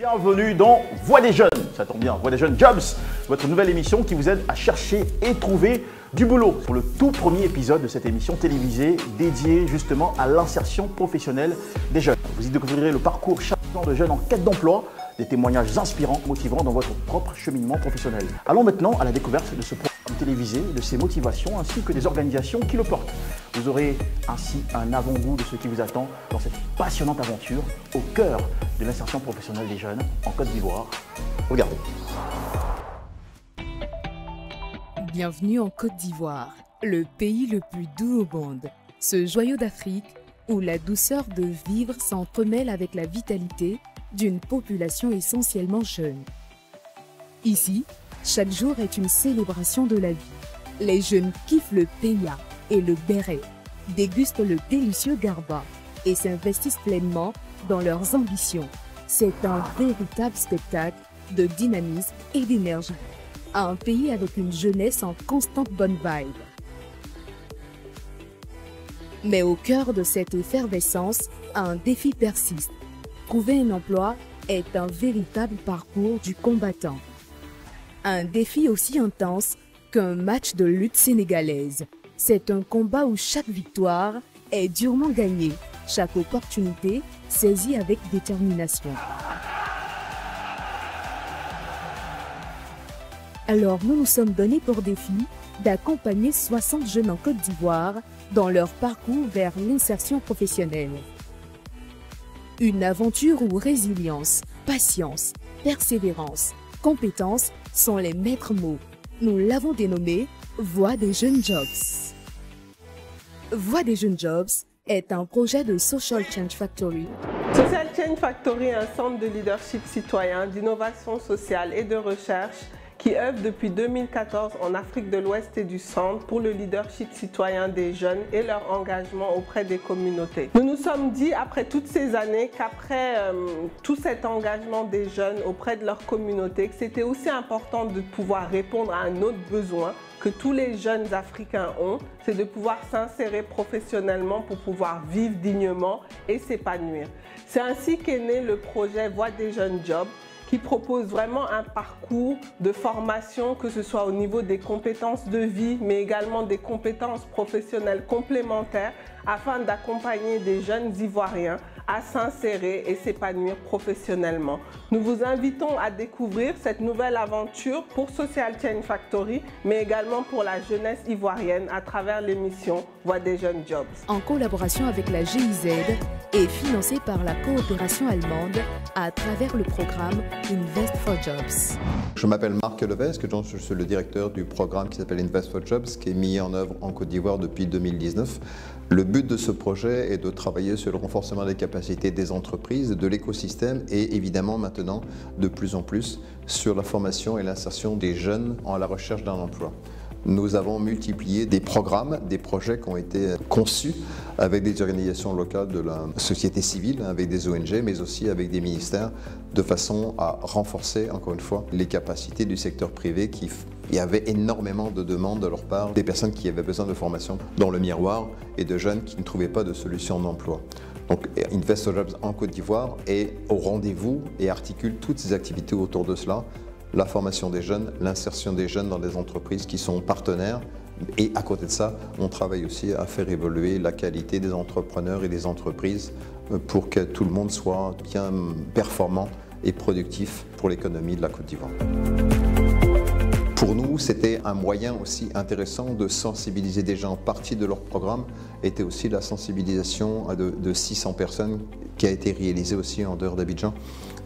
Bienvenue dans Voix des Jeunes, ça tombe bien, Voix des Jeunes Jobs, votre nouvelle émission qui vous aide à chercher et trouver du boulot. Sur le tout premier épisode de cette émission télévisée dédiée justement à l'insertion professionnelle des jeunes. Vous y découvrirez le parcours chaque de jeunes en quête d'emploi, des témoignages inspirants, motivants dans votre propre cheminement professionnel. Allons maintenant à la découverte de ce programme télévisé, de ses motivations ainsi que des organisations qui le portent. Vous aurez ainsi un avant-goût de ce qui vous attend dans cette passionnante aventure au cœur de l'insertion professionnelle des jeunes en Côte d'Ivoire. Regardez. Bienvenue en Côte d'Ivoire, le pays le plus doux au monde. Ce joyau d'Afrique où la douceur de vivre s'entremêle avec la vitalité d'une population essentiellement jeune. Ici, chaque jour est une célébration de la vie. Les jeunes kiffent le peya et le béret, dégustent le délicieux garba et s'investissent pleinement dans leurs ambitions. C'est un véritable spectacle de dynamisme et d'énergie. Un pays avec une jeunesse en constante bonne vibe. Mais au cœur de cette effervescence, un défi persiste. Trouver un emploi est un véritable parcours du combattant. Un défi aussi intense qu'un match de lutte sénégalaise. C'est un combat où chaque victoire est durement gagnée, chaque opportunité saisie avec détermination. Alors nous nous sommes donnés pour défi d'accompagner 60 jeunes en Côte d'Ivoire dans leur parcours vers l'insertion professionnelle. Une aventure où résilience, patience, persévérance, compétences sont les maîtres mots. Nous l'avons dénommé Voix des Jeunes Jobs. Voix des Jeunes Jobs est un projet de Social Change Factory. Social Change Factory est un centre de leadership citoyen, d'innovation sociale et de recherche qui œuvre depuis 2014 en Afrique de l'Ouest et du Centre pour le leadership citoyen des jeunes et leur engagement auprès des communautés. Nous nous sommes dit, après toutes ces années, qu'après tout cet engagement des jeunes auprès de leur communauté, que c'était aussi important de pouvoir répondre à un autre besoin que tous les jeunes Africains ont, c'est de pouvoir s'insérer professionnellement pour pouvoir vivre dignement et s'épanouir. C'est ainsi qu'est né le projet Voix des Jeunes Jobs, qui propose vraiment un parcours de formation, que ce soit au niveau des compétences de vie, mais également des compétences professionnelles complémentaires, afin d'accompagner des jeunes Ivoiriens à s'insérer et s'épanouir professionnellement. Nous vous invitons à découvrir cette nouvelle aventure pour Social Change Factory, mais également pour la jeunesse ivoirienne à travers l'émission Voix des Jeunes Jobs. En collaboration avec la GIZ et financée par la coopération allemande à travers le programme Invest for Jobs. Je m'appelle Marc Levesque, je suis le directeur du programme qui s'appelle Invest for Jobs, qui est mis en œuvre en Côte d'Ivoire depuis 2019. Le but de ce projet est de travailler sur le renforcement des capacités des entreprises, de l'écosystème et évidemment maintenant de plus en plus sur la formation et l'insertion des jeunes à la recherche d'un emploi. Nous avons multiplié des programmes, des projets qui ont été conçus avec des organisations locales de la société civile, avec des ONG, mais aussi avec des ministères, de façon à renforcer, encore une fois, les capacités du secteur privé il y avait énormément de demandes de leur part, des personnes qui avaient besoin de formation dans le miroir et de jeunes qui ne trouvaient pas de solution d'emploi. Donc Invest for Jobs en Côte d'Ivoire est au rendez-vous et articule toutes ces activités autour de cela. La formation des jeunes, l'insertion des jeunes dans des entreprises qui sont partenaires. Et à côté de ça, on travaille aussi à faire évoluer la qualité des entrepreneurs et des entreprises pour que tout le monde soit bien performant et productif pour l'économie de la Côte d'Ivoire. Pour nous, c'était un moyen aussi intéressant de sensibiliser des gens. Partie de leur programme était aussi la sensibilisation de 600 personnes qui a été réalisée aussi en dehors d'Abidjan,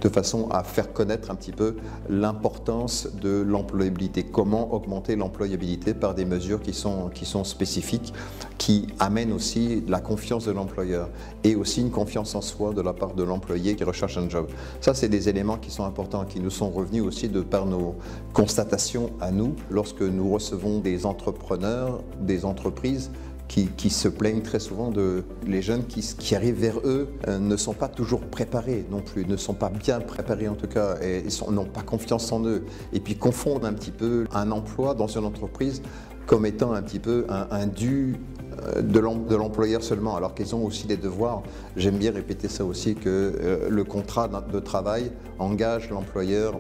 de façon à faire connaître un petit peu l'importance de l'employabilité. Comment augmenter l'employabilité par des mesures qui sont spécifiques, qui amènent aussi la confiance de l'employeur et aussi une confiance en soi de la part de l'employé qui recherche un job. Ça, c'est des éléments qui sont importants, qui nous sont revenus aussi de par nos constatations à nous, lorsque nous recevons des entrepreneurs, des entreprises qui se plaignent très souvent de les jeunes qui arrivent vers eux ne sont pas toujours préparés non plus, ne sont pas bien préparés en tout cas, et n'ont pas confiance en eux, et puis confondent un petit peu un emploi dans une entreprise comme étant un petit peu un dû de l'employeur seulement, alors qu'ils ont aussi des devoirs. J'aime bien répéter ça aussi, que le contrat de travail engage l'employeur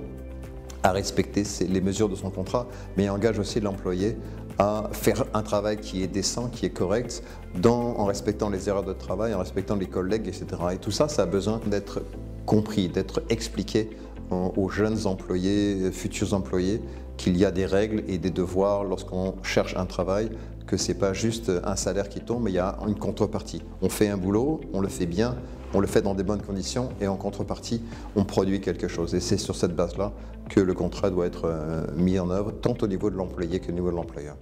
à respecter les mesures de son contrat, mais engage aussi l'employé à faire un travail qui est décent, qui est correct, en respectant les erreurs de travail, en respectant les collègues, etc. Et tout ça, ça a besoin d'être compris, d'être expliqué aux jeunes employés, futurs employés, qu'il y a des règles et des devoirs lorsqu'on cherche un travail, que ce n'est pas juste un salaire qui tombe, mais il y a une contrepartie. On fait un boulot, on le fait bien, on le fait dans des bonnes conditions et en contrepartie, on produit quelque chose. Et c'est sur cette base-là que le contrat doit être mis en œuvre, tant au niveau de l'employé qu'au niveau de l'employeur.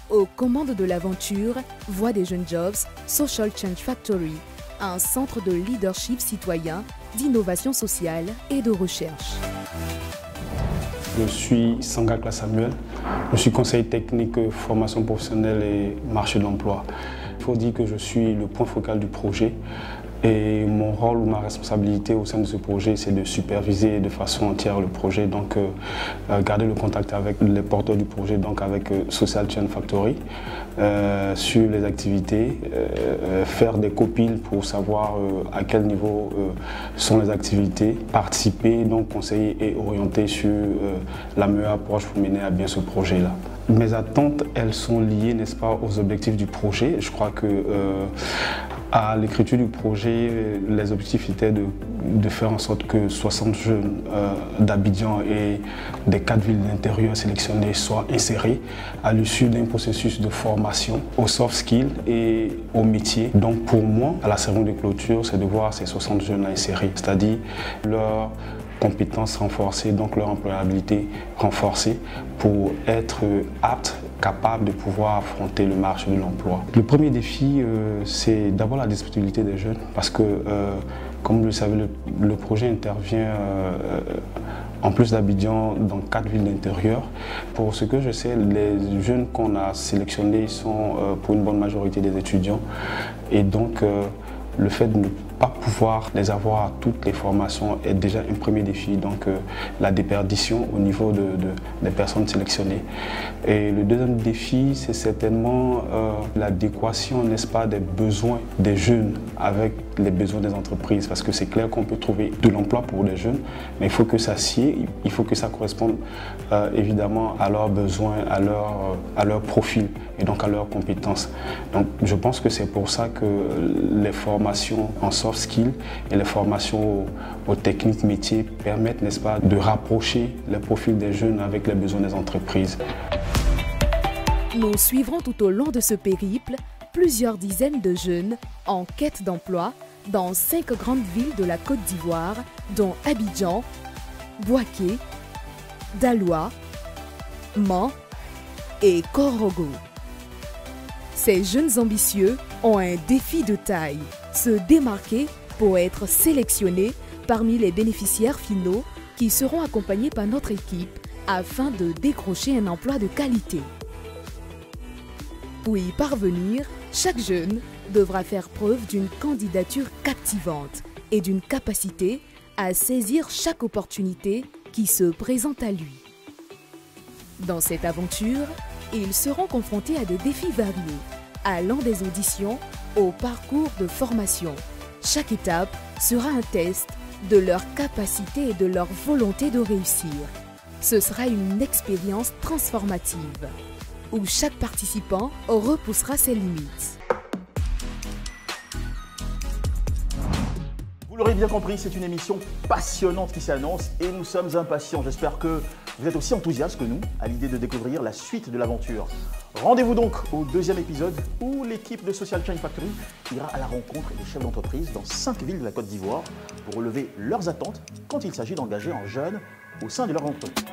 Aux commandes de l'aventure, Voix des jeunes jobs, Social Change Factory, un centre de leadership citoyen, d'innovation sociale et de recherche. Je suis Sangakla Samuel, je suis conseiller technique formation professionnelle et marché de l'emploi. Il faut dire que je suis le point focal du projet et mon rôle ou ma responsabilité au sein de ce projet, c'est de superviser de façon entière le projet, donc garder le contact avec les porteurs du projet, donc avec Social Change Factory, sur les activités, faire des copiles pour savoir à quel niveau sont les activités, participer, donc conseiller et orienter sur la meilleure approche pour mener à bien ce projet-là. Mes attentes, elles sont liées, n'est-ce pas, aux objectifs du projet. Je crois que à l'écriture du projet, les objectifs étaient de faire en sorte que 60 jeunes d'Abidjan et des 4 villes d'intérieur sélectionnées soient insérés à l'issue d'un processus de formation aux soft skills et au métier. Donc pour moi, à la cérémonie de clôture, c'est de voir ces 60 jeunes insérés, c'est-à-dire leur compétences renforcées, donc leur employabilité renforcée pour être aptes, capables de pouvoir affronter le marché de l'emploi. Le premier défi, c'est d'abord la disponibilité des jeunes parce que, comme vous le savez, le projet intervient en plus d'Abidjan dans 4 villes d'intérieur. Pour ce que je sais, les jeunes qu'on a sélectionnés sont pour une bonne majorité des étudiants et donc le fait de ne pas pouvoir les avoir à toutes les formations est déjà un premier défi, donc la déperdition au niveau des personnes sélectionnées. Et le deuxième défi, c'est certainement l'adéquation, n'est-ce pas, des besoins des jeunes avec les besoins des entreprises, parce que c'est clair qu'on peut trouver de l'emploi pour les jeunes, mais il faut que ça sied, il faut que ça corresponde évidemment à leurs besoins, à leur profil et donc à leurs compétences. Donc je pense que c'est pour ça que les formations en soft skills et les formations aux techniques métiers permettent, n'est-ce pas, de rapprocher les profils des jeunes avec les besoins des entreprises. Nous suivrons tout au long de ce périple plusieurs dizaines de jeunes en quête d'emploi dans 5 grandes villes de la Côte d'Ivoire, dont Abidjan, Bouaké, Daloa, Mans et Korogo. Ces jeunes ambitieux ont un défi de taille, se démarquer pour être sélectionnés parmi les bénéficiaires finaux qui seront accompagnés par notre équipe afin de décrocher un emploi de qualité. Pour y parvenir, chaque jeune devra faire preuve d'une candidature captivante et d'une capacité à saisir chaque opportunité qui se présente à lui. Dans cette aventure, ils seront confrontés à des défis variés, allant des auditions au parcours de formation. Chaque étape sera un test de leur capacité et de leur volonté de réussir. Ce sera une expérience transformative, où chaque participant repoussera ses limites. Vous l'aurez bien compris, c'est une émission passionnante qui s'annonce et nous sommes impatients. J'espère que vous êtes aussi enthousiastes que nous à l'idée de découvrir la suite de l'aventure. Rendez-vous donc au 2e épisode où l'équipe de Social Change Factory ira à la rencontre des chefs d'entreprise dans 5 villes de la Côte d'Ivoire pour relever leurs attentes quand il s'agit d'engager un jeune au sein de leur entreprise.